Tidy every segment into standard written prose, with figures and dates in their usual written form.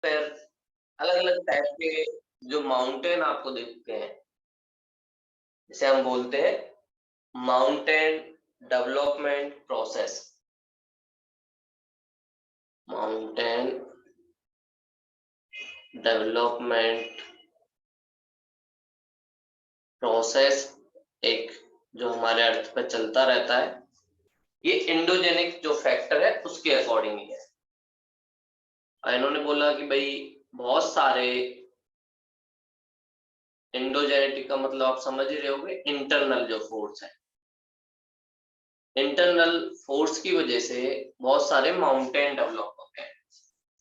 फिर अलग अलग टाइप के जो माउंटेन आपको दिखते हैं, जिसे हम बोलते हैं mountain development process. Mountain development process एक जो हमारे अर्थ पे चलता रहता है, ये एंडोजेनिक जो फैक्टर है उसके अकॉर्डिंग ही है। इन्होंने बोला कि भाई बहुत सारे, एंडोजेनेटिक का मतलब आप समझ ही रहे होंगे, इंटरनल जो फोर्स है, इंटरनल फोर्स की वजह से बहुत सारे माउंटेन डेवलप होते हैं।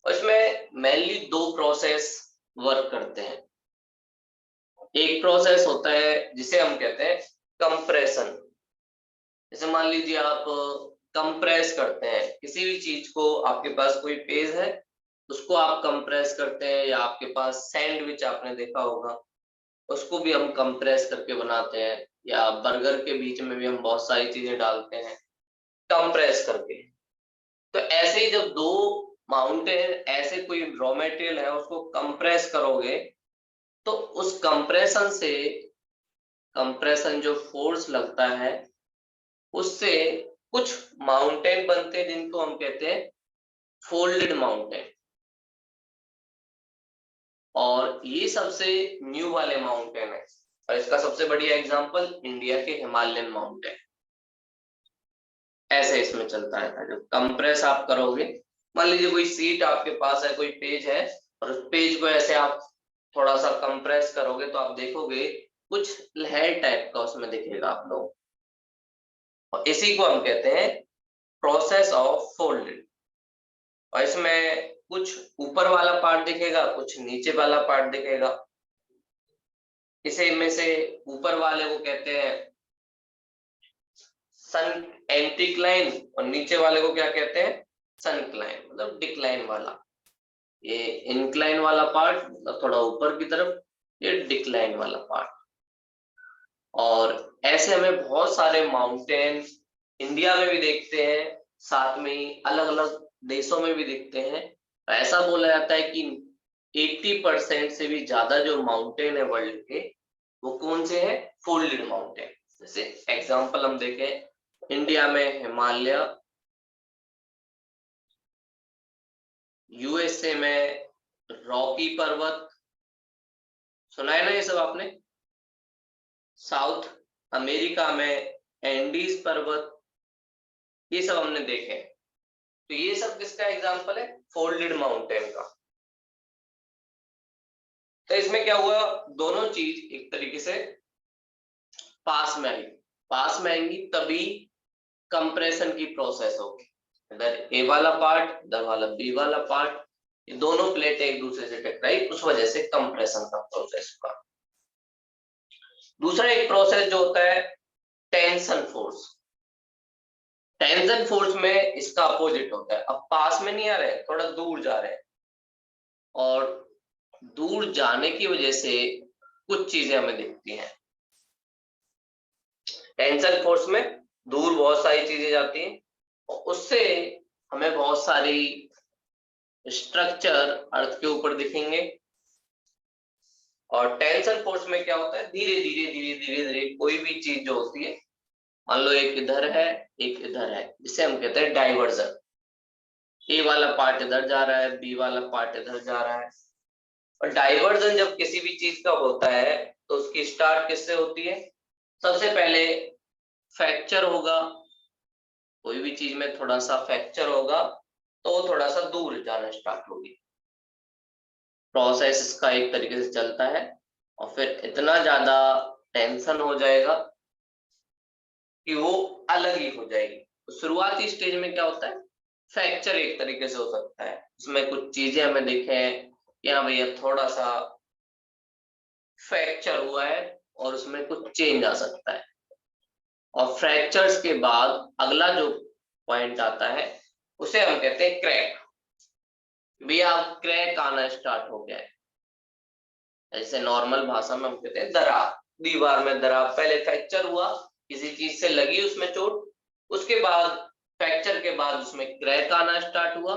और इसमें मेनली दो प्रोसेस वर्क करते हैं। एक प्रोसेस होता है जिसे हम कहते हैं कंप्रेशन। जैसे मान लीजिए आप कंप्रेस करते हैं किसी भी चीज को, आपके पास कोई पेज है उसको आप कंप्रेस करते हैं, या आपके पास सैंडविच आपने देखा होगा उसको भी हम कंप्रेस करके बनाते हैं, या बर्गर के बीच में भी हम बहुत सारी चीजें डालते हैं कंप्रेस करके। तो ऐसे ही जब दो माउंटेन ऐसे कोई रॉ मटेरियल है उसको कंप्रेस करोगे, तो उस कंप्रेशन से, कंप्रेशन जो फोर्स लगता है उससे कुछ माउंटेन बनते हैं जिनको हम कहते हैं फोल्डेड माउंटेन। और ये सबसे न्यू वाले माउंटेन है, और इसका सबसे बढ़िया एग्जांपल इंडिया के हिमालयन माउंटेन। ऐसे इसमें चलता है, जब कंप्रेस आप करोगे, मान लीजिए कोई सीट आपके पास है, कोई पेज है, और उस पेज को ऐसे आप थोड़ा सा कंप्रेस करोगे तो आप देखोगे कुछ लहर टाइप का उसमें दिखेगा आप लोग, और इसी को हम कहते हैं प्रोसेस ऑफ फोल्डिंग। और इसमें कुछ ऊपर वाला पार्ट दिखेगा, कुछ नीचे वाला पार्ट दिखेगा। इसे में से ऊपर वाले को कहते हैं सन एंटीक्लाइन, और नीचे वाले को क्या कहते हैं सनक्लाइन, मतलब डिक्लाइन वाला। ये इंक्लाइन वाला पार्ट मतलब थोड़ा ऊपर की तरफ, ये डिक्लाइन वाला पार्ट। और ऐसे हमें बहुत सारे माउंटेन इंडिया में भी देखते हैं, साथ में ही अलग अलग देशों में भी दिखते हैं। ऐसा बोला जाता है कि 80% से भी ज्यादा जो माउंटेन है वर्ल्ड के, वो कौन से हैं, फोल्डेड माउंटेन। जैसे एग्जांपल हम देखें, इंडिया में हिमालय, यूएसए में रॉकी पर्वत, सुना है ना ये सब आपने, साउथ अमेरिका में एंडीज पर्वत, ये सब हमने देखे। तो ये सब किसका एग्जांपल है, फोल्डेड माउंटेन का। तो इसमें क्या हुआ, दोनों चीज एक तरीके से पास में आई, पास में आएंगी तभी कंप्रेशन की प्रोसेस होगी। इधर ए वाला पार्ट, इधर वाला बी वाला पार्ट, ये दोनों प्लेट एक दूसरे से टकराई, उस वजह से कंप्रेशन का प्रोसेस हुआ। दूसरा एक प्रोसेस जो होता है टेंशन फोर्स। टेंशन फोर्स में इसका अपोजिट होता है, अब पास में नहीं आ रहे, थोड़ा दूर जा रहे हैं, और दूर जाने की वजह से कुछ चीजें हमें दिखती हैं। टेंशन फोर्स में दूर बहुत सारी चीजें जाती हैं, और उससे हमें बहुत सारी स्ट्रक्चर अर्थ के ऊपर दिखेंगे। और टेंशन फोर्स में क्या होता है, धीरे धीरे धीरे धीरे धीरे कोई भी चीज जो होती है, मान लो एक इधर है एक इधर है, जिसे हम कहते हैं डाइवर्जन। ए वाला पार्ट इधर जा रहा है, बी वाला पार्ट इधर जा रहा है। और डाइवर्जन जब किसी भी चीज का होता है तो उसकी स्टार्ट किससे होती है, सबसे पहले फ्रैक्चर होगा, कोई भी चीज में थोड़ा सा फ्रैक्चर होगा तो वो थोड़ा सा दूर जाना स्टार्ट होगी। प्रोसेस इसका एक तरीके से चलता है, और फिर इतना ज्यादा टेंशन हो जाएगा कि वो अलग ही हो जाएगी। तो शुरुआती स्टेज में क्या होता है, फ्रैक्चर एक तरीके से हो सकता है, उसमें कुछ चीजें हमें दिखें कि हाँ भैया थोड़ा सा फ्रैक्चर हुआ है, और उसमें कुछ चेंज आ सकता है। और फ्रैक्चर्स के बाद अगला जो पॉइंट आता है उसे हम कहते हैं क्रैक। भैया अब क्रैक आना स्टार्ट हो गया है, जैसे नॉर्मल भाषा में हम कहते हैं दरार, दीवार में दरार। पहले फ्रैक्चर हुआ, किसी चीज से लगी उसमें चोट, उसके बाद फ्रैक्चर के बाद उसमें क्रैक आना स्टार्ट हुआ,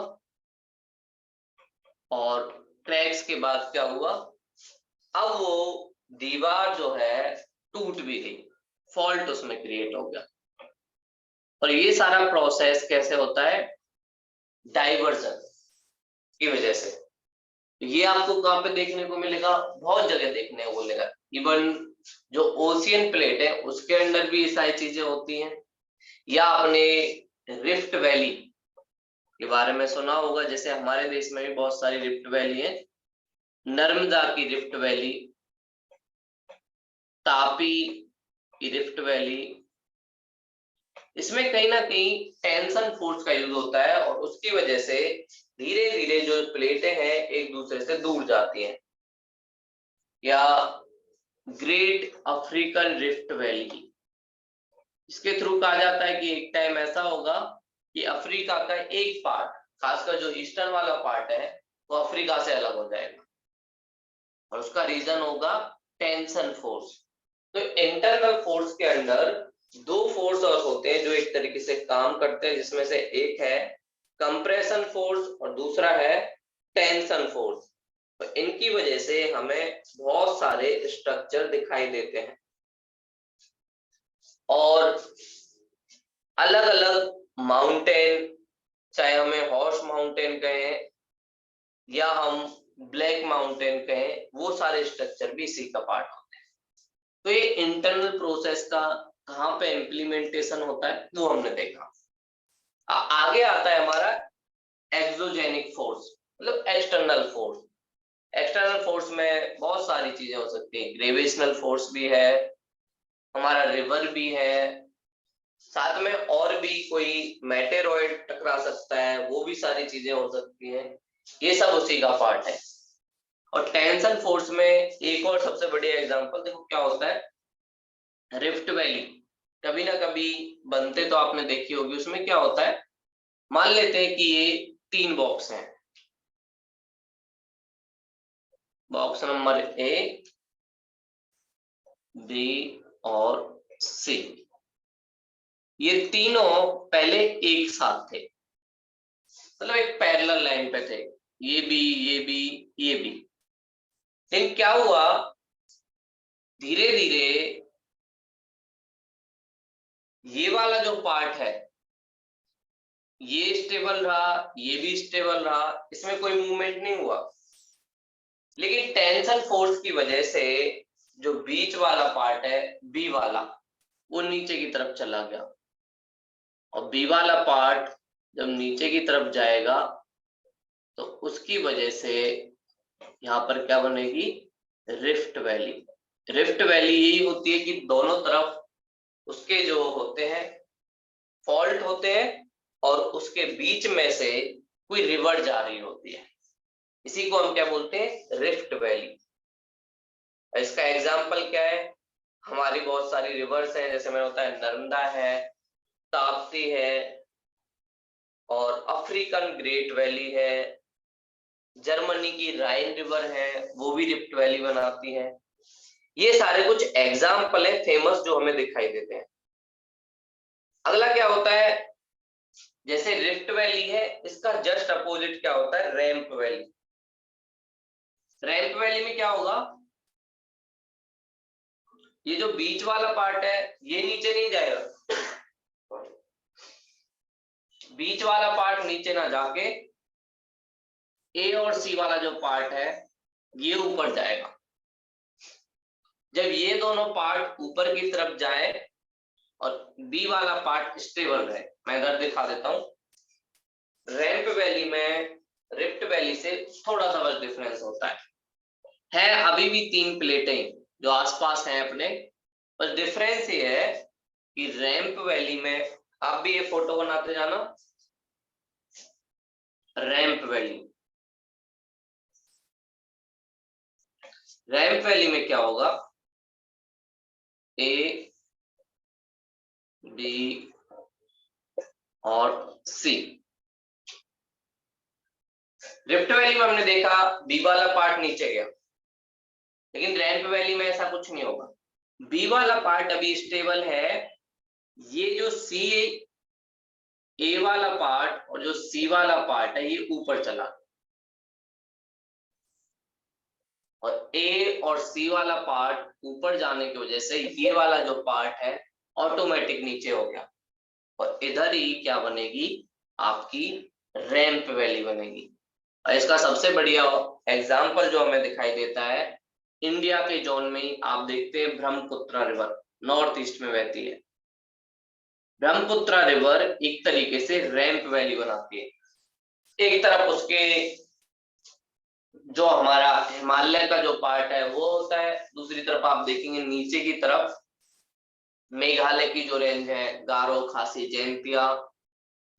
और क्रैक्स के बाद क्या हुआ, अब वो दीवार जो है टूट भी गई, फॉल्ट उसमें क्रिएट हो गया। और ये सारा प्रोसेस कैसे होता है, डाइवर्जन की वजह से। ये आपको कहाँ पे देखने को मिलेगा, बहुत जगह देखने को मिलेगा। इवन जो ओशियन प्लेट है उसके अंदर भी ये सारी चीजें होती हैं। या आपने रिफ्ट वैली के बारे में सुना होगा, जैसे हमारे देश में भी बहुत सारी रिफ्ट वैली है, नर्मदा की रिफ्ट वैली, तापी की रिफ्ट वैली। इसमें कहीं ना कहीं टेंशन फोर्स का यूज होता है और उसकी वजह से धीरे धीरे जो प्लेटें हैं एक दूसरे से दूर जाती हैं। या ग्रेट अफ्रीकन रिफ्ट वैली, इसके थ्रू कहा जाता है कि एक टाइम ऐसा होगा कि अफ्रीका का एक पार्ट, खासकर जो ईस्टर्न वाला पार्ट है, वो अफ्रीका से अलग हो जाएगा और उसका रीजन होगा टेंशन फोर्स। तो इंटरनल फोर्स के अंदर दो फोर्स और होते हैं जो एक तरीके से काम करते हैं, जिसमें से एक है कंप्रेशन फोर्स और दूसरा है टेंशन फोर्स। तो इनकी वजह से हमें बहुत सारे स्ट्रक्चर दिखाई देते हैं और अलग अलग माउंटेन, चाहे हमें हॉर्स माउंटेन कहें या हम ब्लैक माउंटेन कहें, वो सारे स्ट्रक्चर भी इसी का पार्ट होते हैं। तो ये इंटरनल प्रोसेस का कहाँ पे इम्प्लीमेंटेशन होता है वो हमने देखा। आगे आता है हमारा एक्सोजेनिक फोर्स, मतलब एक्सटर्नल फोर्स। एक्सटर्नल फोर्स में बहुत सारी चीजें हो सकती है, ग्रेविटेशनल फोर्स भी है, हमारा रिवर भी है, साथ में और भी कोई मेटेरॉइड टकरा सकता है, वो भी सारी चीजें हो सकती हैं। ये सब उसी का पार्ट है। और टेंशन फोर्स में एक और सबसे बड़ी एग्जांपल देखो क्या होता है, रिफ्ट वैली कभी ना कभी बनते तो आपने देखी होगी। उसमें क्या होता है, मान लेते हैं कि ये 3 बॉक्स हैं, बॉक्स नंबर ए, बी और सी। ये तीनों पहले एक साथ थे, मतलब एक पैरेलल लाइन पे थे, ये भी ये भी ये भी। लेकिन क्या हुआ, धीरे धीरे ये वाला जो पार्ट है ये स्टेबल रहा, ये भी स्टेबल रहा, इसमें कोई मूवमेंट नहीं हुआ। लेकिन टेंशन फोर्स की वजह से जो बीच वाला पार्ट है, बी वाला, वो नीचे की तरफ चला गया। और बी वाला पार्ट जब नीचे की तरफ जाएगा तो उसकी वजह से यहाँ पर क्या बनेगी, रिफ्ट वैली। रिफ्ट वैली यही होती है कि दोनों तरफ उसके जो होते हैं फॉल्ट होते हैं और उसके बीच में से कोई रिवर जा रही होती है, इसी को हम क्या बोलते हैं, रिफ्ट वैली। इसका एग्जाम्पल क्या है, हमारी बहुत सारी रिवर्स हैं, जैसे मैंने बताया नर्मदा है, ताप्ती है, और अफ्रीकन ग्रेट वैली है, जर्मनी की राइन रिवर है, वो भी रिफ्ट वैली बनाती है। ये सारे कुछ एग्जाम्पल है फेमस जो हमें दिखाई देते हैं। अगला क्या होता है, जैसे रिफ्ट वैली है, इसका जस्ट अपोजिट क्या होता है, रैंप वैली। रैंप वैली में क्या होगा, ये जो बीच वाला पार्ट है ये नीचे नहीं जाएगा, बीच वाला पार्ट नीचे ना जाके ए और सी वाला जो पार्ट है ये ऊपर जाएगा। जब ये दोनों पार्ट ऊपर की तरफ जाए और बी वाला पार्ट स्टेबल रहे, मैं इधर दिखा देता हूं। रैंप वैली में रिफ्ट वैली से थोड़ा सा बस डिफरेंस होता है अभी भी 3 प्लेटें जो आसपास हैं अपने, बस डिफरेंस ये है कि रैंप वैली में, आप भी ये फोटो बनाते जाना, रैंप वैली, रैंप वैली में क्या होगा, ए बी और सी। रिफ्ट वैली में हमने देखा बी वाला पार्ट नीचे गया, लेकिन रैंप वैली में ऐसा कुछ नहीं होगा, बी वाला पार्ट अभी स्टेबल है। ये जो सी ए वाला पार्ट और जो सी वाला पार्ट है ये ऊपर चला, और ए और सी वाला पार्ट ऊपर जाने की वजह से ये वाला जो पार्ट है ऑटोमेटिक नीचे हो गया, और इधर ही क्या बनेगी, आपकी रैंप वैली बनेगी। और इसका सबसे बढ़िया एग्जाम्पल जो हमें दिखाई देता है, इंडिया के जोन में ही आप देखते हैं ब्रह्मपुत्र रिवर नॉर्थ ईस्ट में बहती है। ब्रह्मपुत्र रिवर एक तरीके से रैंप वैली बनाती है। एक तरफ उसके जो हमारा हिमालय का जो पार्ट है वो होता है, दूसरी तरफ आप देखेंगे नीचे की तरफ मेघालय की जो रेंज है, गारो, खासी, जयंतिया,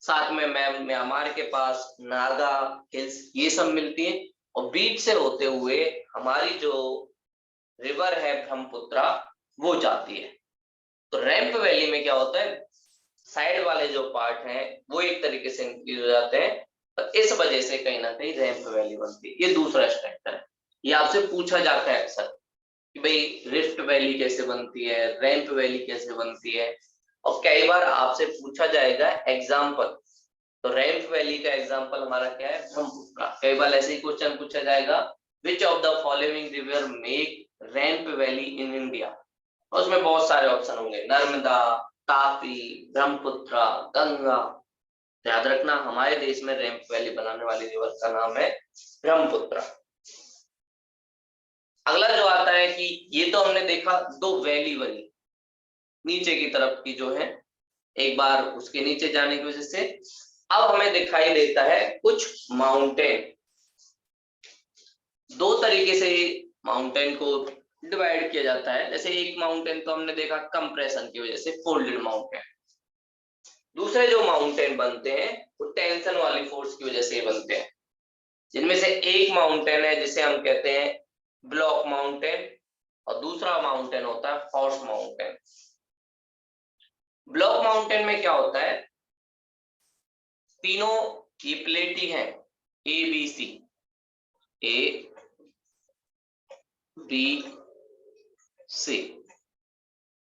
साथ में म्यांमार के पास नागा हिल्स, ये सब मिलती है। और बीच से होते हुए हमारी जो रिवर है ब्रह्मपुत्र वो जाती है। तो रैंप वैली में क्या होता है, साइड वाले जो पार्ट हैं वो एक तरीके से इंक्रीज हो जाते हैं, और इस वजह से कहीं ना कहीं रैंप वैली बनती है। ये दूसरा स्ट्रक्चर है। ये आपसे पूछा जाता है अक्सर कि भाई रिफ्ट वैली कैसे बनती है, रैंप वैली कैसे बनती है, और कई बार आपसे पूछा जाएगा एग्जाम्पल। तो रैंप वैली का एग्जाम्पल हमारा क्या है, ब्रह्मपुत्र। कई बार ऐसे ही क्वेश्चन पूछा जाएगा, which of the following river make ramp valley in India. और उसमें बहुत सारे ऑप्शन होंगे, नर्मदा, तापी, ब्रह्मपुत्र, गंगा। याद रखना हमारे देश में रैंप वैली बनाने वाली रिवर का नाम है ब्रह्मपुत्र। अगला जो आता है कि ये तो हमने देखा दो वैली बनी नीचे की तरफ की जो है, एक बार उसके नीचे जाने की वजह से। अब हमें दिखाई देता है कुछ माउंटेन। दो तरीके से माउंटेन को डिवाइड किया जाता है। जैसे एक माउंटेन तो हमने देखा कंप्रेशन की वजह से, फोल्डेड माउंटेन। दूसरे जो माउंटेन बनते हैं वो टेंशन वाली फोर्स की वजह से बनते हैं, जिनमें से एक माउंटेन है जिसे हम कहते हैं ब्लॉक माउंटेन, और दूसरा माउंटेन होता है हॉर्स माउंटेन। ब्लॉक माउंटेन में क्या होता है, तीनों ये प्लेट ही है, A B C, A B C.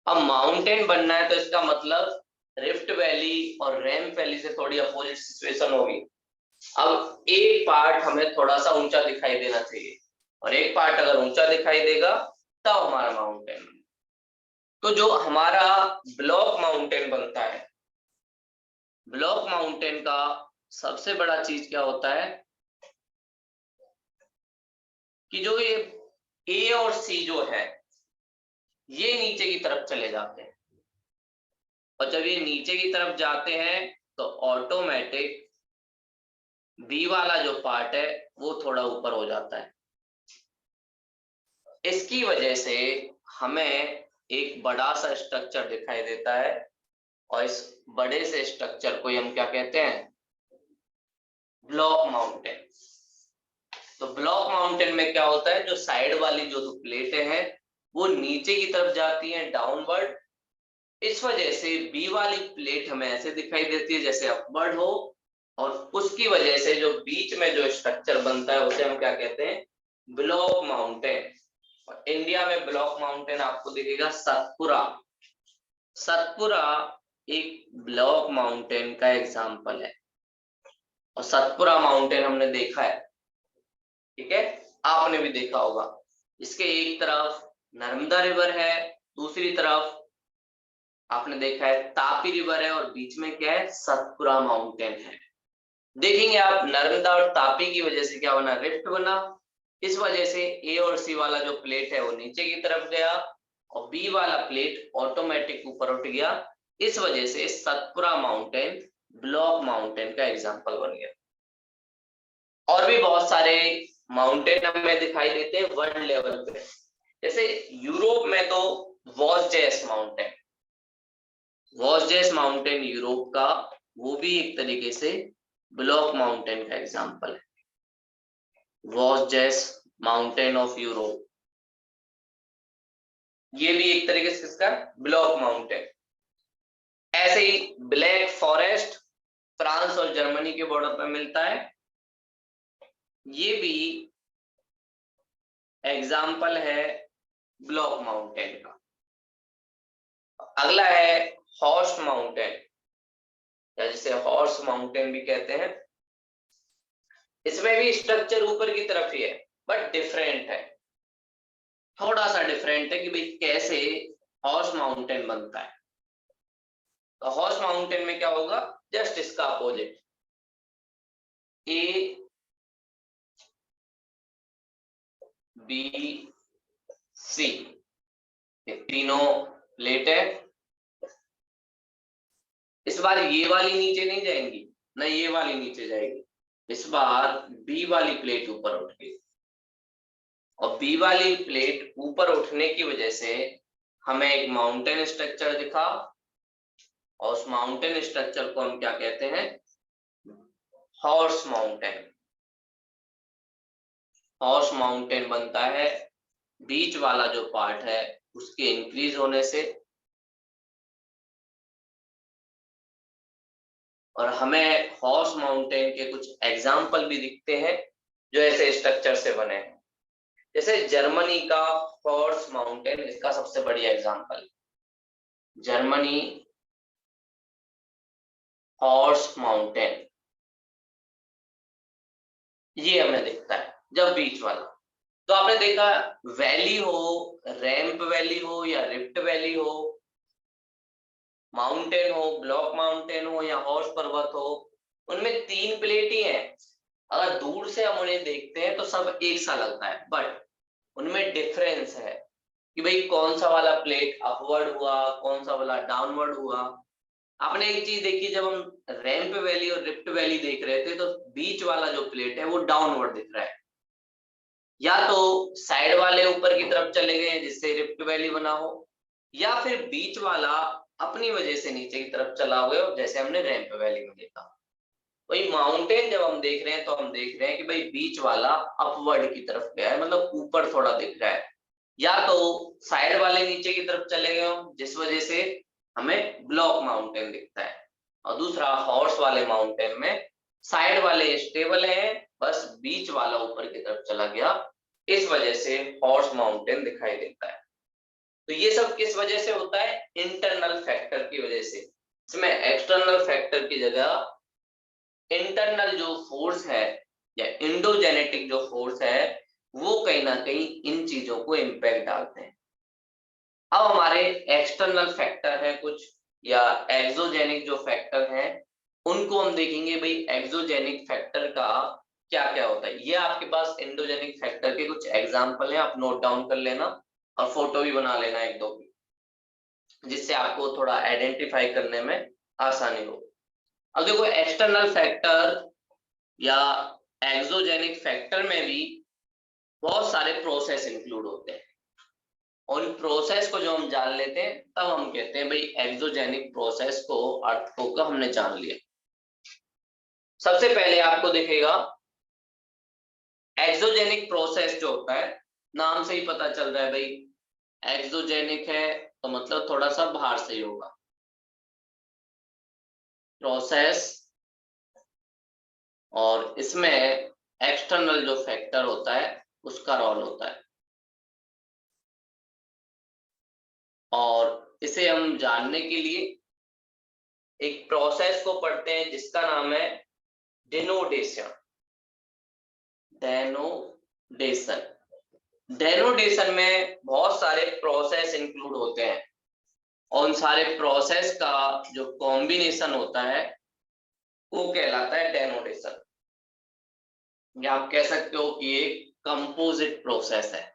अब माउंटेन बनना है तो इसका मतलब रिफ्ट वैली और रैंप वैली से थोड़ी अपोजिट सिचुएशन होगी। अब एक पार्ट हमें थोड़ा सा ऊंचा दिखाई देना चाहिए, और एक पार्ट अगर ऊंचा दिखाई देगा तब हमारा माउंटेन। तो जो हमारा ब्लॉक माउंटेन बनता है, ब्लॉक माउंटेन का सबसे बड़ा चीज क्या होता है कि जो ये ए और सी जो है ये नीचे की तरफ चले जाते हैं, और जब ये नीचे की तरफ जाते हैं तो ऑटोमेटिक बी वाला जो पार्ट है वो थोड़ा ऊपर हो जाता है। इसकी वजह से हमें एक बड़ा सा स्ट्रक्चर दिखाई देता है, और इस बड़े से स्ट्रक्चर को हम क्या कहते हैं, ब्लॉक माउंटेन। तो ब्लॉक माउंटेन में क्या होता है, जो साइड वाली जो प्लेटें हैं वो नीचे की तरफ जाती हैं डाउनवर्ड। इस वजह से बी वाली प्लेट हमें ऐसे दिखाई देती है जैसे अपवर्ड हो, और उसकी वजह से जो बीच में जो स्ट्रक्चर बनता है उसे हम क्या कहते हैं, ब्लॉक माउंटेन। और इंडिया में ब्लॉक माउंटेन आपको दिखेगा सतपुरा। सतपुरा एक ब्लॉक माउंटेन का एग्जाम्पल है, और सतपुरा माउंटेन हमने देखा है, ठीक है, आपने भी देखा होगा। इसके एक तरफ नर्मदा रिवर है, दूसरी तरफ आपने देखा है तापी रिवर है, और बीच में क्या है, सतपुरा माउंटेन है। देखेंगे आप नर्मदा और तापी की वजह से क्या बना, रिफ्ट बना। इस वजह से ए और सी वाला जो प्लेट है वो नीचे की तरफ गया, और बी वाला प्लेट ऑटोमेटिक ऊपर उठ गया। इस वजह से सतपुरा माउंटेन ब्लॉक माउंटेन का एग्जाम्पल बन गया। और भी बहुत सारे माउंटेन हमें दिखाई देते हैं वर्ल्ड लेवल पे। जैसे यूरोप में तो वॉसजेस माउंटेन, वॉसजेस माउंटेन यूरोप का, वो भी एक तरीके से ब्लॉक माउंटेन का एग्जाम्पल है। वॉसजेस माउंटेन ऑफ यूरोप, ये भी एक तरीके से इसका ब्लॉक माउंटेन। ऐसे ही ब्लैक फॉरेस्ट फ्रांस और जर्मनी के बॉर्डर पर मिलता है, ये भी एग्जाम्पल है ब्लॉक माउंटेन का। अगला है हॉर्स माउंटेन, या जिसे हॉर्स माउंटेन भी कहते हैं। इसमें भी स्ट्रक्चर ऊपर की तरफ ही है बट डिफरेंट है। डिफरेंट है कि भाई कैसे हॉर्स माउंटेन बनता है। तो हॉर्स माउंटेन में क्या होगा, जस्ट इसका अपोजिट, ए बी सी, तीनों प्लेट है। इस बार ये वाली नीचे नहीं जाएंगी, ना ये वाली नीचे जाएगी, इस बार बी वाली प्लेट ऊपर उठ गई, और बी वाली प्लेट ऊपर उठने की वजह से हमें एक माउंटेन स्ट्रक्चर दिखा, और उस माउंटेन स्ट्रक्चर को हम क्या कहते हैं, हॉर्स माउंटेन। हॉर्स माउंटेन बनता है बीच वाला जो पार्ट है उसके इंक्रीज होने से, और हमें हॉर्स माउंटेन के कुछ एग्जाम्पल भी दिखते हैं जो ऐसे स्ट्रक्चर से बने हैं। जैसे जर्मनी का हॉर्स माउंटेन इसका सबसे बढ़िया एग्जाम्पल, जर्मनी हॉर्स माउंटेन, ये हमें दिखता है जब बीच वाला। तो आपने देखा वैली हो, रैंप वैली हो या रिफ्ट वैली हो, माउंटेन हो, ब्लॉक माउंटेन हो या हॉर्स पर्वत हो, उनमें तीन प्लेट ही हैं। अगर दूर से हम उन्हें देखते हैं तो सब एक सा लगता है, बट उनमें डिफरेंस है कि भाई कौन सा वाला प्लेट अपवर्ड हुआ, कौन सा वाला डाउनवर्ड हुआ। आपने एक चीज देखी, जब हम रैंप वैली और रिफ्ट वैली देख रहे थे तो बीच वाला जो प्लेट है वो डाउनवर्ड दिख रहा है, या तो साइड वाले ऊपर की तरफ चले गए जिससे रिफ्ट वैली बना हो, या फिर बीच वाला अपनी वजह से नीचे की तरफ चला हुआ जैसे हमने रैंप वैली में देखा। वही माउंटेन जब हम देख रहे हैं तो हम देख रहे हैं कि भाई बीच वाला अपवर्ड की तरफ गया है, मतलब ऊपर थोड़ा दिख रहा है, या तो साइड वाले नीचे की तरफ चले गए हो जिस वजह से हमें ब्लॉक माउंटेन दिखता है, और दूसरा हॉर्स वाले माउंटेन में साइड वाले स्टेबल हैं, बस बीच वाला ऊपर की तरफ चला गया, इस वजह से हॉर्स माउंटेन दिखाई देता है। तो ये सब किस वजह से होता है, इंटरनल फैक्टर की वजह से। इसमें एक्सटर्नल फैक्टर की जगह इंटरनल जो फोर्स है या इंडोजेनेटिक जो फोर्स है वो कहीं ना कहीं इन चीजों को इम्पैक्ट डालते हैं। अब हमारे एक्सटर्नल फैक्टर है कुछ, या एक्सोजेनिक जो फैक्टर है उनको हम देखेंगे। भाई एक्सोजेनिक फैक्टर का क्या क्या होता है, ये आपके पास एंडोजेनिक फैक्टर के कुछ एग्जांपल हैं, आप नोट डाउन कर लेना और फोटो भी बना लेना एक दो की, जिससे आपको थोड़ा आइडेंटिफाई करने में आसानी हो। अब देखो एक्सटर्नल फैक्टर या एक्सोजेनिक फैक्टर में भी बहुत सारे प्रोसेस इंक्लूड होते हैं, उन प्रोसेस को जो हम जान लेते हैं तब हम कहते हैं भाई एक्सोजेनिक प्रोसेस को, अर्थों का हमने जान लिया। सबसे पहले आपको दिखेगा एक्सोजेनिक प्रोसेस जो होता है, नाम से ही पता चल रहा है भाई एक्सोजेनिक है तो मतलब थोड़ा सा बाहर से ही होगा। प्रोसेस, और इसमें एक्सटर्नल जो फैक्टर होता है उसका रोल होता है, और इसे हम जानने के लिए एक प्रोसेस को पढ़ते हैं जिसका नाम है डेनोडेशन। डेनोडेशन, डेनोडेशन में बहुत सारे प्रोसेस इंक्लूड होते हैं, और उन सारे प्रोसेस का जो कॉम्बिनेशन होता है वो कहलाता है डेनोडेशन, या आप कह सकते हो कि एक कंपोजिट प्रोसेस है।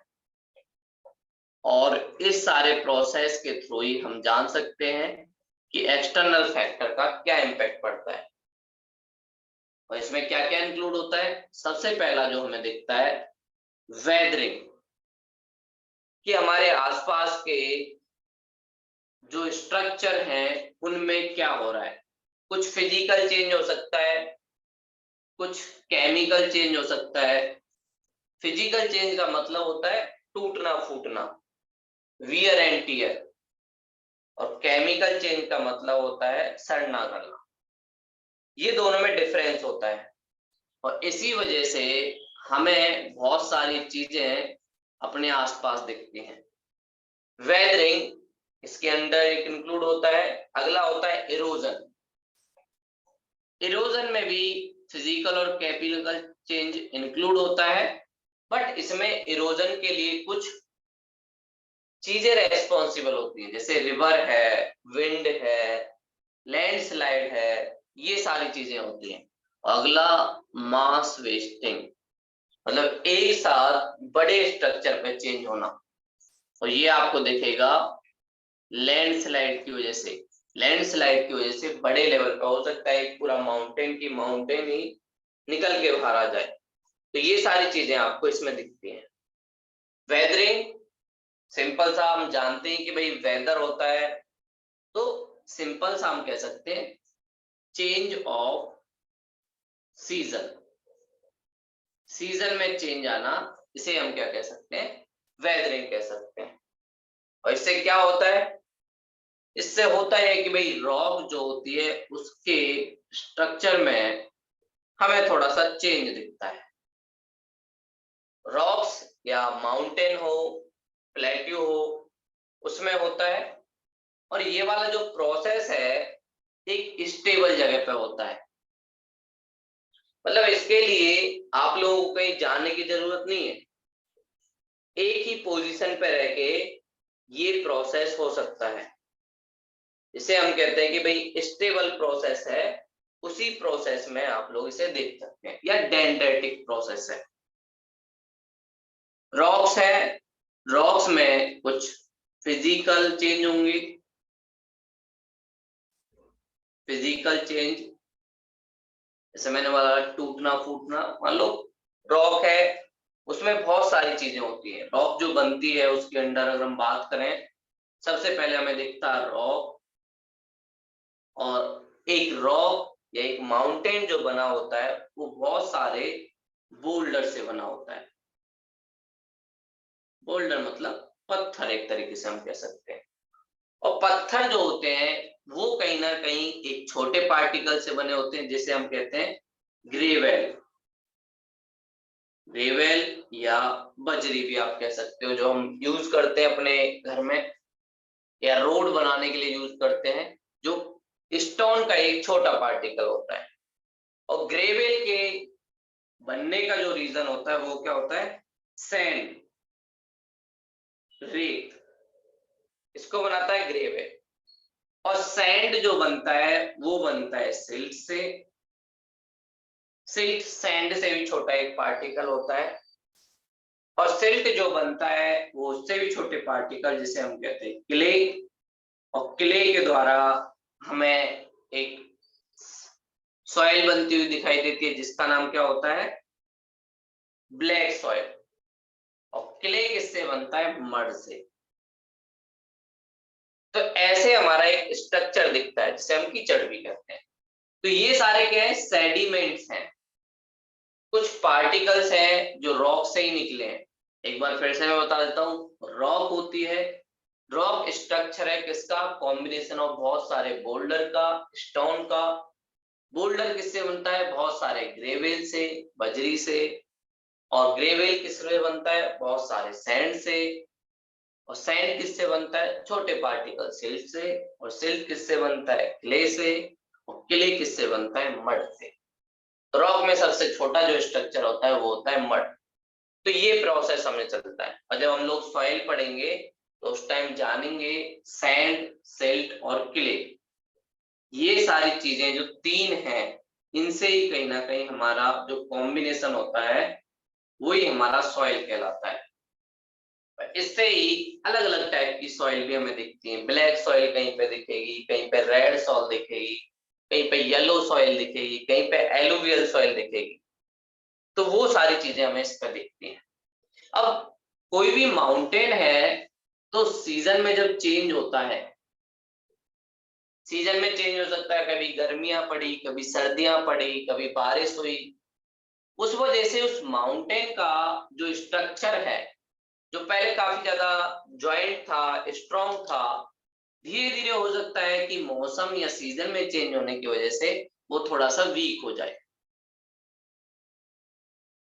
और इस सारे प्रोसेस के थ्रू ही हम जान सकते हैं कि एक्सटर्नल फैक्टर का क्या इम्पैक्ट पड़ता है। और इसमें क्या क्या इंक्लूड होता है, सबसे पहला जो हमें दिखता है वेदरिंग, कि हमारे आसपास के जो स्ट्रक्चर हैं उनमें क्या हो रहा है। कुछ फिजिकल चेंज हो सकता है, कुछ केमिकल चेंज हो सकता है। फिजिकल चेंज का मतलब होता है टूटना फूटना, वियर एंड टियर, और केमिकल चेंज का मतलब होता है सड़ना गलना। ये दोनों में डिफरेंस होता है, और इसी वजह से हमें बहुत सारी चीजें अपने आसपास दिखती हैं। वेदरिंग इसके अंदर एक इंक्लूड होता है। अगला होता है इरोजन। इरोजन में भी फिजिकल और केमिकल चेंज इंक्लूड होता है, बट इसमें इरोजन के लिए कुछ चीजें रेस्पॉन्सिबल होती है, जैसे रिवर है, विंड है, लैंडस्लाइड है, ये सारी चीजें होती हैं। अगला मास वेस्टिंग, मतलब एक साथ बड़े स्ट्रक्चर पे चेंज होना, और ये आपको दिखेगा लैंडस्लाइड की वजह से। लैंडस्लाइड की वजह से बड़े लेवल पे हो सकता है पूरा माउंटेन की माउंटेन ही निकल के बाहर आ जाए। तो ये सारी चीजें आपको इसमें दिखती हैं। वेदरिंग, सिंपल सा हम जानते हैं कि भाई वेदर होता है, तो सिंपल सा हम कह सकते हैं चेंज ऑफ सीजन। सीजन में चेंज आना, इसे हम क्या कह सकते हैं, वेदरिंग कह सकते हैं। और इससे क्या होता है, इससे होता है कि भाई रॉक जो होती है उसके स्ट्रक्चर में हमें थोड़ा सा चेंज दिखता है। रॉक्स या माउंटेन हो, प्लेट्यू हो, उसमें होता है। और ये वाला जो प्रोसेस है एक स्टेबल जगह पे होता है, मतलब इसके लिए आप लोगों को कहीं जाने की जरूरत नहीं है, एक ही पोजीशन पे रह के ये प्रोसेस हो सकता है। इसे हम कहते हैं कि भाई स्टेबल प्रोसेस है, उसी प्रोसेस में आप लोग इसे देख सकते हैं, या डेंड्रेटिक प्रोसेस है। रॉक्स है, रॉक्स में कुछ फिजिकल चेंज होंगी, फिजिकल चेंज, जैसे मैंने बोला टूटना फूटना। मान लो रॉक है, उसमें बहुत सारी चीजें होती है। रॉक जो बनती है उसके अंदर अगर हम बात करें, सबसे पहले हमें दिखता है रॉक, और एक रॉक या एक माउंटेन जो बना होता है वो बहुत सारे बोल्डर से बना होता है। बोल्डर मतलब पत्थर, एक तरीके से हम कह सकते हैं। और पत्थर जो होते हैं वो कहीं ना कहीं एक छोटे पार्टिकल से बने होते हैं, जिसे हम कहते हैं ग्रेवेल। ग्रेवेल या बजरी भी आप कह सकते हो, जो हम यूज करते हैं अपने घर में या रोड बनाने के लिए यूज करते हैं, जो स्टोन का एक छोटा पार्टिकल होता है। और ग्रेवेल के बनने का जो रीजन होता है वो क्या होता है, सैंड, रेत, इसको बनाता है ग्रेवेल। और सैंड जो बनता है वो बनता है सिल्ट से। सिल्ट सैंड से भी छोटा एक पार्टिकल होता है। और सिल्ट जो बनता है वो उससे भी छोटे पार्टिकल, जिसे हम कहते हैं क्ले। और क्ले के द्वारा हमें एक सॉइल बनती हुई दिखाई देती है, जिसका नाम क्या होता है, ब्लैक सॉइल। और क्ले किससे बनता है, मड से। तो ऐसे हमारा एक स्ट्रक्चर दिखता है, जिसे हम कीचड़ भी कहते हैं। तो ये सारे क्या है, सेडिमेंट्स हैं, कुछ पार्टिकल्स हैं जो रॉक से ही निकले हैं। एक बार फिर से मैं बता देता हूँ, रॉक होती है, रॉक स्ट्रक्चर है किसका, कॉम्बिनेशन ऑफ बहुत सारे बोल्डर का, स्टोन का। बोल्डर किससे बनता है, बहुत सारे ग्रेवेल से, बजरी से। और ग्रेवेल किससे बनता है, बहुत सारे सैंड से। और सैंड किससे बनता है, छोटे पार्टिकल सिल्ट से। और सिल्ट किससे बनता है, क्ले से। और क्ले किससे बनता है, मड से। रॉक में सबसे छोटा जो स्ट्रक्चर होता है वो होता है मड। तो ये प्रोसेस हमें चलता है, और जब हम लोग सॉइल पढ़ेंगे तो उस टाइम जानेंगे सैंड, सिल्ट और क्ले, ये सारी चीजें जो तीन हैं, इनसे ही कहीं ना कहीं हमारा जो कॉम्बिनेशन होता है वही हमारा सॉइल कहलाता है। इससे ही अलग अलग टाइप की सॉइल भी हमें दिखती है। ब्लैक सॉइल कहीं पे दिखेगी, कहीं पे रेड सॉइल दिखेगी, कहीं पे येलो सॉइल दिखेगी, कहीं पे एलुवियल सॉइल दिखेगी। तो वो सारी चीजें हमें इस पर दिखती हैं। अब कोई भी माउंटेन है, तो सीजन में जब चेंज होता है, सीजन में चेंज हो सकता है, कभी गर्मियां पड़ी, कभी सर्दियां पड़ी, कभी बारिश हुई। उस वजह से उस माउंटेन का जो स्ट्रक्चर है, जो पहले काफी ज्यादा जॉइंट था, स्ट्रॉन्ग था, धीरे धीरे हो सकता है कि मौसम या सीजन में चेंज होने की वजह से वो थोड़ा सा वीक हो जाए।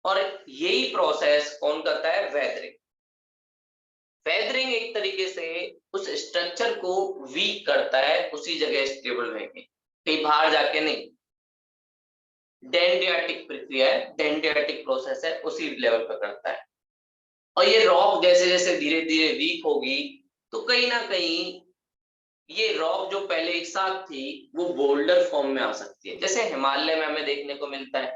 और यही प्रोसेस कौन करता है, वेदरिंग। वेदरिंग एक तरीके से उस स्ट्रक्चर को वीक करता है, उसी जगह स्टेबल रहेंगे, कहीं बाहर जाके नहीं। डेंड्रियाटिक प्रक्रिया है, डेंड्रियाटिक प्रोसेस है, उसी लेवल पर करता है। और ये रॉक जैसे जैसे धीरे धीरे वीक होगी, तो कहीं ना कहीं ये रॉक जो पहले एक साथ थी वो बोल्डर फॉर्म में आ सकती है। जैसे हिमालय में हमें देखने को मिलता है,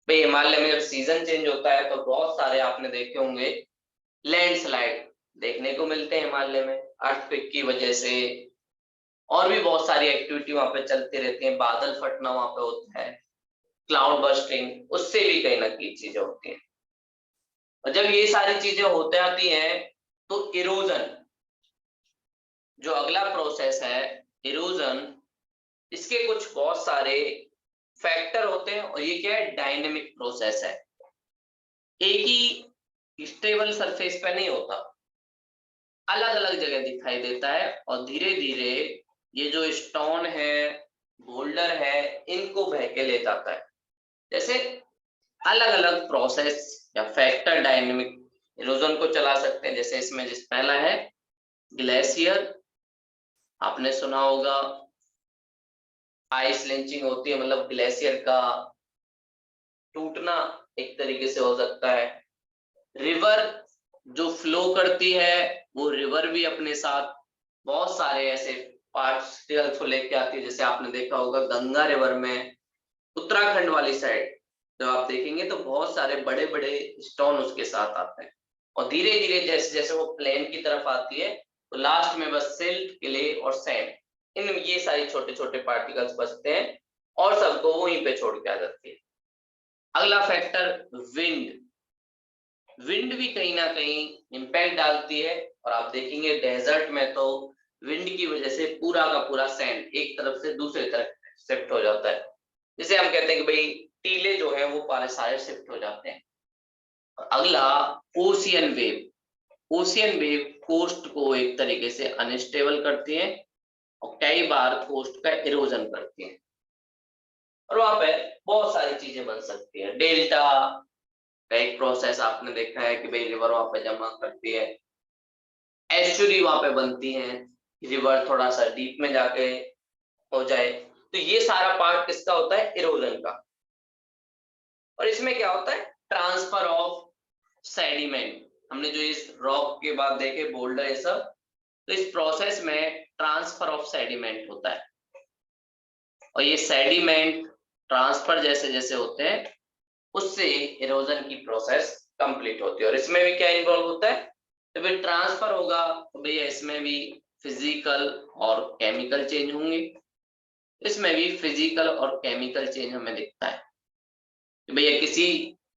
भाई हिमालय में जब सीजन चेंज होता है तो बहुत सारे आपने देखे होंगे लैंडस्लाइड देखने को मिलते हैं हिमालय में, अर्थक्वेक की वजह से। और भी बहुत सारी एक्टिविटी वहां पे चलती रहती है, बादल फटना वहां पे होता है, क्लाउड बर्स्टिंग, उससे भी कहीं ना कहीं चीजें होती हैं। और जब ये सारी चीजें होते आती हैं तो इरोजन, जो अगला प्रोसेस है इरोजन, इसके कुछ बहुत सारे फैक्टर होते हैं और ये क्या है, डायनेमिक प्रोसेस है। एक ही स्टेबल सरफेस पे नहीं होता, अलग अलग जगह दिखाई देता है और धीरे धीरे ये जो स्टोन है, बोल्डर है, इनको बह के ले जाता है। जैसे अलग अलग प्रोसेस या फैक्टर डायनेमिक इरोजन को चला सकते हैं। जैसे इसमें जिस पहला है ग्लेशियर, आपने सुना होगा आइस लिंचिंग होती है, मतलब ग्लेशियर का टूटना एक तरीके से हो सकता है। रिवर जो फ्लो करती है, वो रिवर भी अपने साथ बहुत सारे ऐसे पार्टिकल्स को लेके आती है। जैसे आपने देखा होगा गंगा रिवर में उत्तराखंड वाली साइड जब आप देखेंगे तो बहुत सारे बड़े बड़े स्टोन उसके साथ आते हैं और धीरे धीरे जैसे जैसे वो प्लेन की तरफ आती है तो लास्ट में बस सिल्ट, क्ले और सैंड, इन ये सारी छोटे छोटे पार्टिकल्स बचते हैं और सबको वहीं पे छोड़ के आ जाती है। अगला फैक्टर विंड, विंड भी कहीं ना कहीं इम्पैक्ट डालती है और आप देखेंगे डेजर्ट में तो विंड की वजह से पूरा का पूरा सैंड एक तरफ से दूसरी तरफ शिफ्ट हो जाता है। जिसे हम कहते हैं कि भाई टीले जो है वो सारे शिफ्ट हो जाते हैं। अगला ocean wave, ocean wave coast को एक तरीके से अनस्टेबल करती है और कई बार कोस्ट का इरोजन करती है और वहां पे बहुत सारी चीजें बन सकती है। डेल्टा का एक प्रोसेस आपने देखा है कि भाई रिवर वहां पे जमा करती है, एस्चुरी वहां पे बनती है, रिवर थोड़ा सा डीप में जाके हो जाए। तो ये सारा पार्ट किसका होता है, इरोजन का। और इसमें क्या होता है, ट्रांसफर ऑफ सेडिमेंट, हमने जो इस रॉक के बाद देखे बोल्डर ये सब, तो इस प्रोसेस में ट्रांसफर ऑफ सेडिमेंट होता है और ये सेडिमेंट ट्रांसफर जैसे जैसे होते हैं उससे इरोजन की प्रोसेस कंप्लीट होती है। और इसमें भी क्या इन्वॉल्व होता है, तो फिर ट्रांसफर होगा तो भैया इसमें भी फिजिकल और केमिकल चेंज होंगे। इसमें भी फिजिकल और केमिकल चेंज हमें दिखता है कि भैया किसी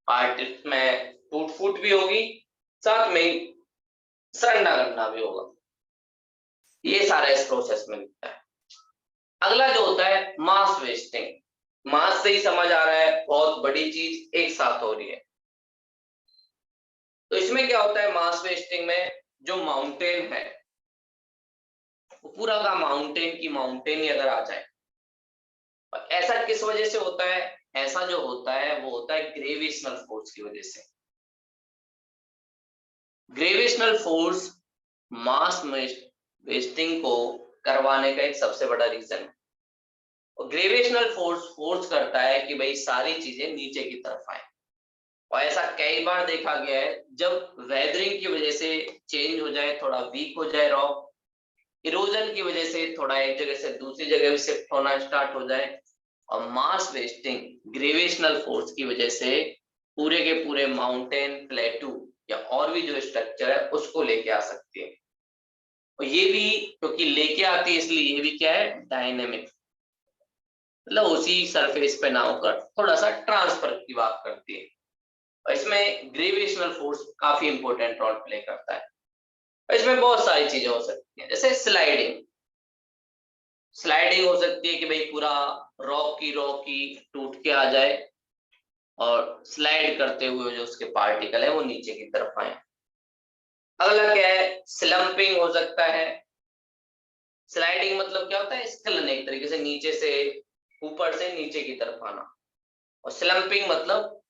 पार्ट में टूट फूट भी होगी, साथ में सड़ना गलना भी होगा। ये सारा इस प्रोसेस में दिखता है। अगला जो होता है मास वेस्टिंग, मास से ही समझ आ रहा है बहुत बड़ी चीज एक साथ हो रही है। तो इसमें क्या होता है मास वेस्टिंग में, जो माउंटेन है वो पूरा का माउंटेन की माउंटेन ही अगर आ जाए, और ऐसा किस वजह से होता है, ऐसा जो होता है वो होता है ग्रेविटेशनल फोर्स की वजह से। ग्रेविटेशनल फोर्स मास वेस्टिंग को करवाने का एक सबसे बड़ा रीजन है। और ग्रेविटेशनल फोर्स फोर्स करता है कि भाई सारी चीजें नीचे की तरफ आए। और ऐसा कई बार देखा गया है जब वेदरिंग की वजह से चेंज हो जाए, थोड़ा वीक हो जाए रॉक, इरोजन की वजह से थोड़ा एक जगह से दूसरी जगह भी शिफ्ट होना स्टार्ट हो जाए, और मास वेस्टिंग ग्रेविटेशनल फोर्स की वजह से पूरे के पूरे माउंटेन, प्लेटू या और भी जो स्ट्रक्चर है उसको लेके आ सकती है। और ये भी क्योंकि लेके आती है इसलिए ये भी क्या है, डायनेमिक, मतलब उसी सरफेस पे ना होकर थोड़ा सा ट्रांसफर की बात करती है। और इसमें ग्रेविटेशनल फोर्स काफी इंपॉर्टेंट रोल प्ले करता है। और इसमें बहुत सारी चीजें हो सकती हैं, जैसे स्लाइडिंग, स्लाइडिंग हो सकती है कि भाई पूरा रॉक की टूट के आ जाए और स्लाइड करते हुए जो उसके पार्टिकल है वो नीचे की तरफ आए। अगला क्या है, स्लम्पिंग हो सकता है। स्लाइडिंग मतलब क्या होता है, स्खलन, एक तरीके से नीचे से ऊपर से नीचे की तरफ आना। और स्लम्पिंग मतलब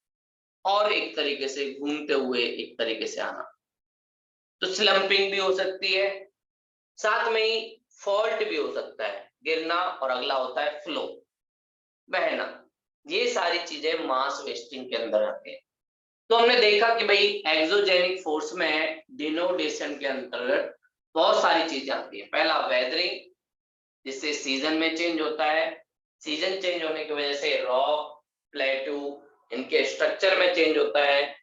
और एक तरीके से घूमते हुए एक तरीके से आना। तो स्लम्पिंग भी हो सकती है, साथ में ही फॉल्ट भी हो सकता है, गिरना, और अगला होता है फ्लो, बहना। ये सारी चीजें मास वेस्टिंग के अंदर आती हैं। तो हमने देखा कि भाई एक्सोजेनिक फोर्स में डिनोटेशन के अंतर्गत बहुत सारी चीजें आती है। पहला वेदरिंग, जिससे सीजन में चेंज होता है। सीजन चेंज होने की वजह से रॉक, प्लेटू, इनके स्ट्रक्चर में चेंज होता है।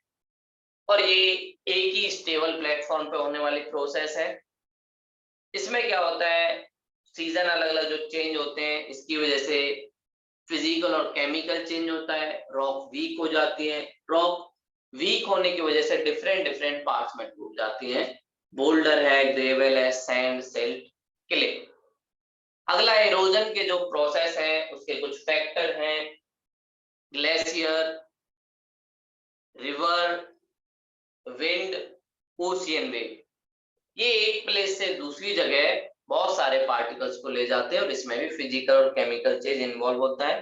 और ये एक ही स्टेबल प्लेटफॉर्म पे होने वाली प्रोसेस है। इसमें क्या होता है, सीजन अलग अलग जो चेंज होते हैं, इसकी वजह से फिजिकल और केमिकल चेंज होता है। रॉक वीक हो जाती है। रॉक वीक होने की वजह से डिफरेंट डिफरेंट पार्ट्स में टूट जाती हैं। बोल्डर है, ग्रेवल है, सैंड, सिल्ट, क्ले। अगला इरोजन के जो प्रोसेस है उसके कुछ फैक्टर हैं। Glacier, river, wind, ocean wave. ये एक प्लेस से दूसरी जगह बहुत सारे पार्टिकल्स को ले जाते हैं और इसमें भी फिजिकल और केमिकल चेंज इन्वॉल्व होता है।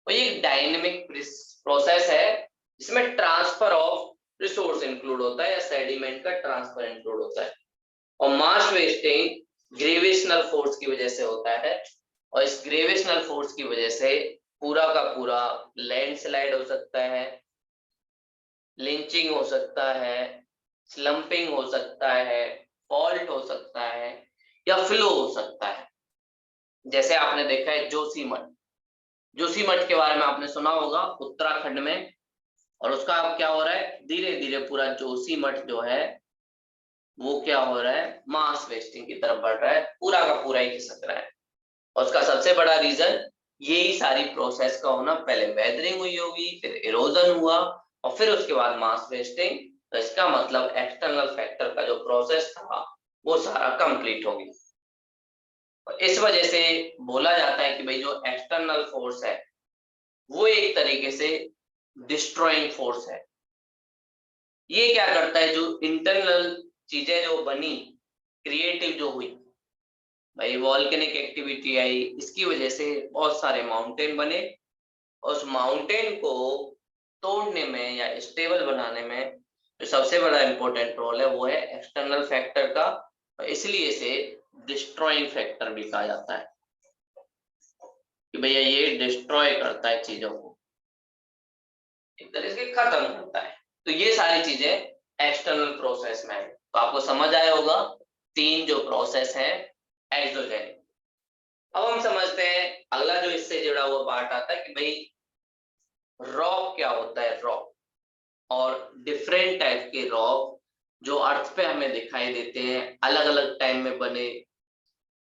और ये एक डायनेमिक प्रोसेस है जिसमें ट्रांसफर ऑफ रिसोर्स इंक्लूड होता है या सेडिमेंट का ट्रांसफर इंक्लूड होता है। और मास वेस्टिंग ग्रेविटेशनल फोर्स की वजह से होता है। और इस ग्रेविटेशनल फोर्स की वजह से पूरा का पूरा लैंडस्लाइड हो सकता है, लिंचिंग हो सकता है, स्लंपिंग हो सकता है, फॉल्ट हो सकता है या फ्लो हो सकता है। जैसे आपने देखा है जोशीमठ। जोशीमठ के बारे में आपने सुना होगा, उत्तराखंड में। और उसका अब क्या हो रहा है, धीरे धीरे पूरा जोशीमठ जो है वो क्या हो रहा है, मास वेस्टिंग की तरफ बढ़ रहा है, पूरा का पूरा ही खिसक रहा है। और उसका सबसे बड़ा रीजन यही सारी प्रोसेस का होना। पहले वेदरिंग हुई होगी, फिर इरोजन हुआ और फिर उसके बाद मास वेस्टिंग। तो इसका मतलब एक्सटर्नल फैक्टर का जो प्रोसेस था वो सारा कंप्लीट हो गया। इस वजह से बोला जाता है कि भाई जो एक्सटर्नल फोर्स है वो एक तरीके से डिस्ट्रॉइंग फोर्स है। ये क्या करता है, जो इंटरनल चीजें जो बनी, क्रिएटिव जो हुई, भाई वॉल्केनिक एक्टिविटी आई, इसकी वजह से बहुत सारे माउंटेन बने। उस माउंटेन को तोड़ने में या स्टेबल बनाने में जो सबसे बड़ा इंपॉर्टेंट रोल है वो है एक्सटर्नल फैक्टर का। और इसलिए इसे डिस्ट्रॉइंग फैक्टर भी कहा जाता है कि भैया ये डिस्ट्रॉय करता है चीजों को, एक तरह से खत्म करता है। तो ये सारी चीजें एक्सटर्नल प्रोसेस में है। तो आपको समझ आया होगा तीन जो प्रोसेस है एक्सोजेनिक। अब हम समझते हैं अगला जो इससे जुड़ा हुआ पार्ट आता है कि भाई रॉक क्या होता है। रॉक और डिफरेंट टाइप के रॉक जो अर्थ पे हमें दिखाई देते हैं, अलग अलग टाइम में बने,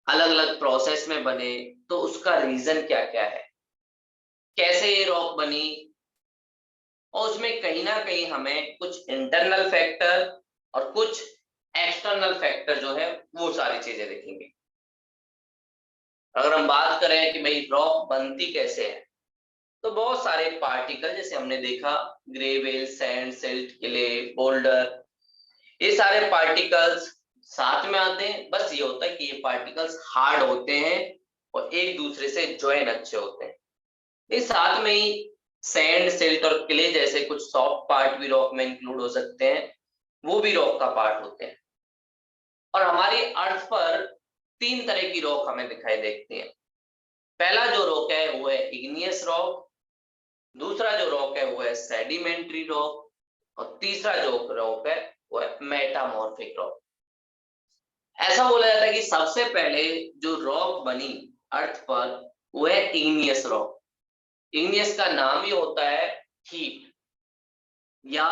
अलग अलग प्रोसेस में बने, तो उसका रीजन क्या क्या है, कैसे ये रॉक बनी। और उसमें कहीं ना कहीं हमें कुछ इंटरनल फैक्टर और कुछ एक्सटर्नल फैक्टर जो है वो सारी चीजें देखेंगे। अगर हम बात करें कि भाई रॉक बनती कैसे है, तो बहुत सारे पार्टिकल जैसे हमने देखा, ग्रेवेल, सैंड, सिल्ट, क्ले, बोल्डर, ये सारे पार्टिकल्स साथ में आते हैं। बस ये होता है कि ये पार्टिकल्स हार्ड होते हैं और एक दूसरे से ज्वाइन अच्छे होते हैं। ये साथ में ही सैंड, सिल्ट और क्ले जैसे कुछ सॉफ्ट पार्ट भी रॉक में इंक्लूड हो सकते हैं, वो भी रॉक का पार्ट होते हैं। और हमारी अर्थ पर तीन तरह की रॉक हमें दिखाई देती है। पहला जो रॉक है वो है इग्नियस रॉक, दूसरा जो रॉक है वो है सेडिमेंट्री रॉक और तीसरा जो रॉक है वो है मेटामॉर्फिक रॉक। ऐसा बोला जाता है कि सबसे पहले जो रॉक बनी अर्थ पर वो है इग्नियस रॉक। इग्नियस का नाम ही होता है हीट, या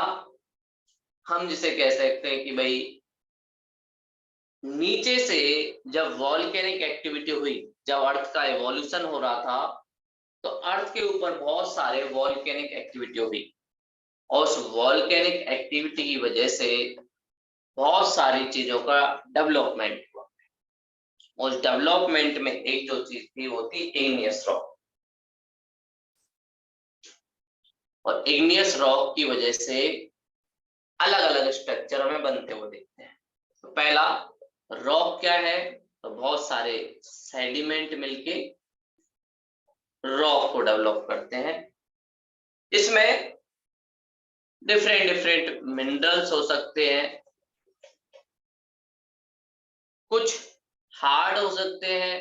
हम जिसे कह सकते हैं कि भाई नीचे से जब वॉल्केनिक एक्टिविटी हुई, जब अर्थ का एवोल्यूशन हो रहा था, तो अर्थ के ऊपर बहुत सारे वॉल्केनिक एक्टिविटी हुई और उस वॉल्केनिक एक्टिविटी की वजह से बहुत सारी चीजों का डेवलपमेंट हुआ। उस डेवलपमेंट में एक जो चीज थी वो थी इग्नियस रॉक। और इग्नियस रॉक की वजह से अलग अलग स्ट्रक्चर हमें बनते हुए देखते हैं। तो पहला रॉक क्या है, तो बहुत सारे सेडिमेंट मिलके रॉक को डेवलप करते हैं। इसमें डिफरेंट डिफरेंट मिनरल्स हो सकते हैं, कुछ हार्ड हो सकते हैं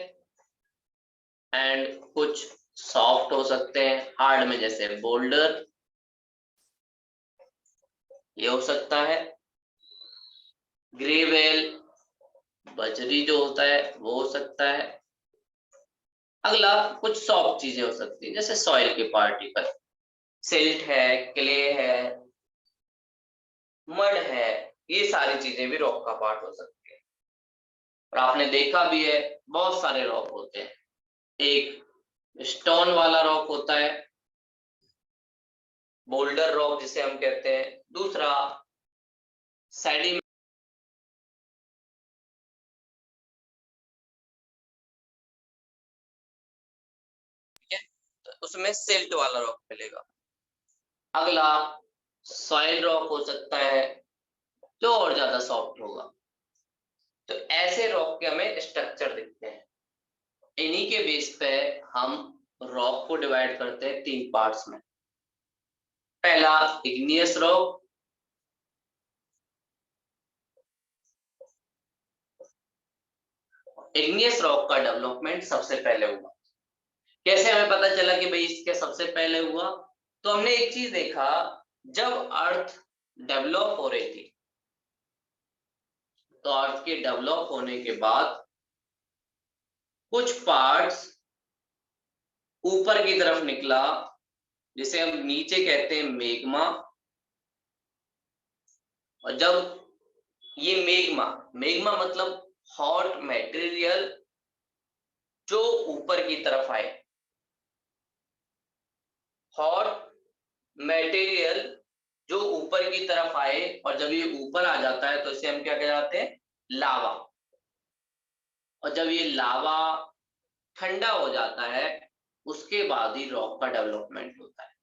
एंड कुछ सॉफ्ट हो सकते हैं। हार्ड में जैसे बोल्डर ये हो सकता है, ग्रेवेल, बजरी जो होता है वो हो सकता है। अगला कुछ सॉफ्ट चीजें हो सकती है जैसे सॉइल के पार्टिकल, सिल्ट है, क्ले है, मड है, ये सारी चीजें भी रॉक का पार्ट हो सकती है। और आपने देखा भी है बहुत सारे रॉक होते हैं, एक स्टोन वाला रॉक होता है, बोल्डर रॉक जिसे हम कहते हैं, दूसरा सेडिमेंट, उसमें सिल्ट वाला रॉक मिलेगा। अगला सॉइल रॉक हो सकता है जो और ज्यादा सॉफ्ट होगा। तो ऐसे रॉक के हमें स्ट्रक्चर दिखते हैं। इन्हीं के बेस पे हम रॉक को डिवाइड करते हैं 3 पार्ट्स में। पहला इग्नियस रॉक, इग्नियस रॉक का डेवलपमेंट सबसे पहले हुआ। कैसे हमें पता चला कि भाई इसके सबसे पहले हुआ? तो हमने एक चीज देखा, जब अर्थ डेवलप हो रही थी तो अर्थ के डेवलप होने के बाद कुछ पार्ट्स ऊपर की तरफ निकला, जिसे हम नीचे कहते हैं मेग्मा। और जब ये मेग्मा, मेग्मा मतलब हॉट मटेरियल जो ऊपर की तरफ आए, हॉट मटेरियल जो ऊपर की तरफ आए, और जब ये ऊपर आ जाता है तो इसे हम क्या कहलाते हैं? लावा। और जब ये लावा ठंडा हो जाता है उसके बाद ही रॉक का डेवलपमेंट होता है।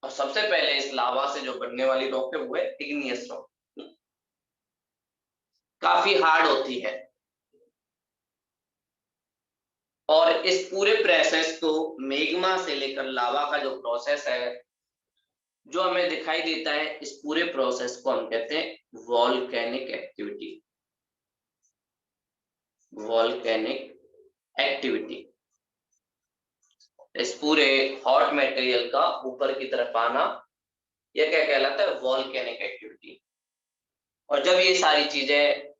और सबसे पहले इस लावा से जो बनने वाली रॉक है वो है इग्नियस रॉक। काफी हार्ड होती है और इस पूरे प्रोसेस को, मेग्मा से लेकर लावा का जो प्रोसेस है जो हमें दिखाई देता है, इस पूरे प्रोसेस को हम कहते हैं वॉल्केनिक एक्टिविटी। वॉल्केनिक एक्टिविटी, इस पूरे हॉट मटेरियल का ऊपर की तरफ आना, यह क्या कहलाता है? Volcanic activity. और जब ये सारी चीजें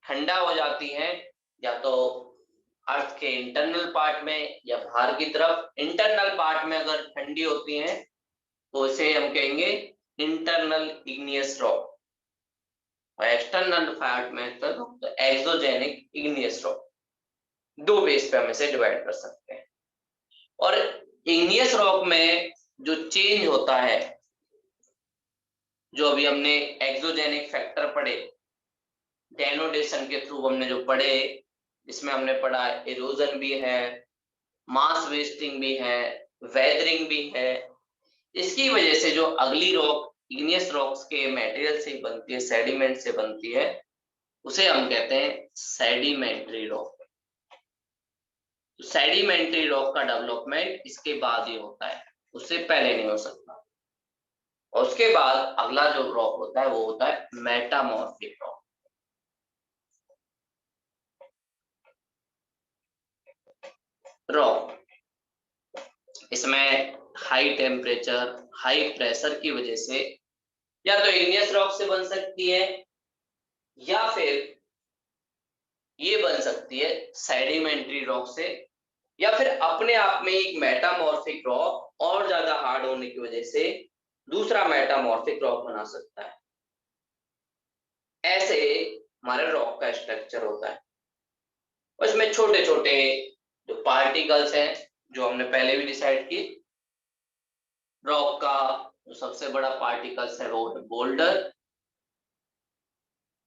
ठंडा हो जाती हैं, या तो अर्थ के इंटरनल पार्ट में या बाहर की तरफ, इंटरनल पार्ट में अगर ठंडी होती हैं तो इसे हम कहेंगे इंटरनल इग्नियस रॉक, और एक्सटर्नल पार्ट में तो एक्सोजेनिक इग्नियस रॉक। दो बेस पे हम इसे डिवाइड कर सकते हैं। और इग्नियस रॉक में जो चेंज होता है, जो अभी हमने एक्सोजेनिक फैक्टर पढ़े, डेनोडेशन के थ्रू हमने जो पढ़े, इसमें हमने पढ़ा इरोजन भी है, मास वेस्टिंग भी है, वेदरिंग भी है। इसकी वजह से जो अगली रॉक इग्नियस रॉक्स के मटेरियल से बनती है, सेडिमेंट से बनती है, उसे हम कहते हैं सेडिमेंट्री रॉक। सेडिमेंट्री रॉक का डेवलपमेंट इसके बाद ही होता है, उससे पहले नहीं हो सकता। और उसके बाद अगला जो रॉक होता है वो होता है मेटामॉर्फिक रॉक। रॉक, इसमें हाई टेम्परेचर, हाई प्रेशर की वजह से या तो इग्नियस रॉक से बन सकती है, या फिर ये बन सकती है सेडिमेंट्री रॉक से, या फिर अपने आप में एक मेटामॉर्फिक रॉक और ज्यादा हार्ड होने की वजह से दूसरा मेटामॉर्फिक रॉक बना सकता है। ऐसे हमारे रॉक का स्ट्रक्चर होता है। उसमें छोटे छोटे जो पार्टिकल्स हैं, जो हमने पहले भी डिसाइड की, रॉक का जो सबसे बड़ा पार्टिकल्स है वो है बोल्डर।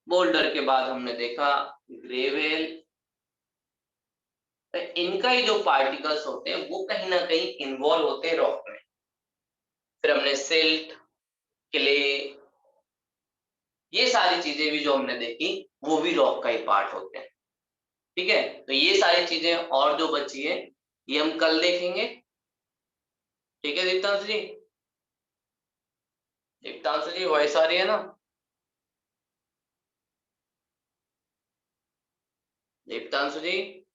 बोल्डर के बाद हमने देखा ग्रेवेल। तो इनका ही जो पार्टिकल्स होते हैं वो कहीं ना कहीं इन्वॉल्व होते हैं रॉक में। फिर हमने सिल्ट, क्ले, ये सारी चीजें भी जो हमने देखी वो भी रॉक का ही पार्ट होते हैं। ठीक है, तो ये सारी चीजें और जो बची है ये हम कल देखेंगे। ठीक है दीप्तांशु जी? दीप्तांशु जी वॉइस आ रही है ना? दीप्तांशु जी?